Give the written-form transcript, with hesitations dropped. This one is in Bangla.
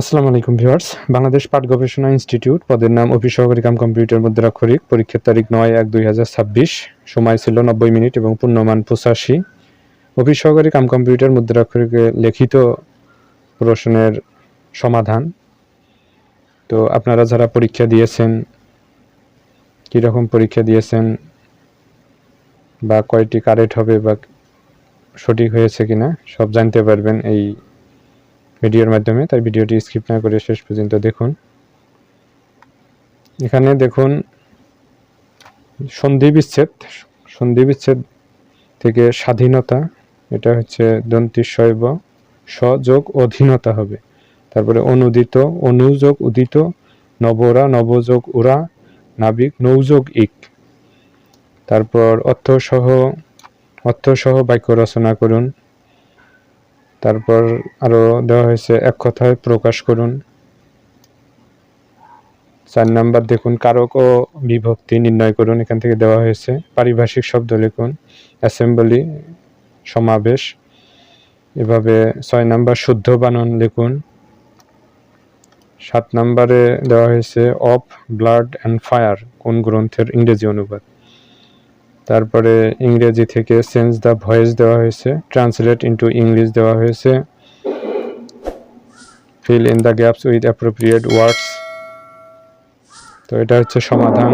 আসসালামু আলাইকুম ভিউয়ার্স। বাংলাদেশ পাট গবেষণা ইনস্টিটিউট, পদের নাম অফিস সহকারী কাম কম্পিউটার মুদ্রাক্ষরিক। পরীক্ষার তারিখ 9/1/2026, সময় ছিল 90 মিনিট এবং পূর্ণমান 85। অফিস সহকারী কাম কম্পিউটার মুদ্রাক্ষরিকে লিখিত প্রশ্নের সমাধান। তো আপনারা যারা পরীক্ষা দিয়েছেন, কীরকম পরীক্ষা দিয়েছেন বা কয়টি কারেক্ট হবে বা সঠিক হয়েছে কিনা সব জানতে পারবেন এই ভিডিওর মাধ্যমে, তাই ভিডিওটি স্কিপ না করে শেষ পর্যন্ত দেখুন। এখানে দেখুন সন্ধি বিচ্ছেদ থেকে স্বাধীনতা, এটা হচ্ছে দন্তি শৈব, যোগ অধীনতা হবে। তারপরে অনুদিত, অনুযোগ উদিত, নবরা, নবযোগ উরা, নাবিক, নৌযোগ ইক। তারপর অর্থসহ বাক্য রচনা করুন। তারপর আরো দেওয়া হয়েছে এক কথায় প্রকাশ করুন। 4 নাম্বার দেখুন কারক ও বিভক্তি নির্ণয় করুন, এখান থেকে দেওয়া হয়েছে। পারিভাষিক শব্দ লিখুন, অ্যাসেম্বলি, সমাবেশ। এভাবে 6 নাম্বার শুদ্ধ বানান লিখুন। 7 নাম্বারে দেওয়া হয়েছে অফ ব্লাড অ্যান্ড ফায়ার কোন গ্রন্থের ইংরেজি অনুবাদ। তারপরে ইংরেজি থেকে চেঞ্জ দ্য ভয়েস দেওয়া হয়েছে, ট্রান্সলেট ইনটু ইংলিশ দেওয়া হয়েছে, fill in the gaps with appropriate words. তো এটা হচ্ছে সমাধান।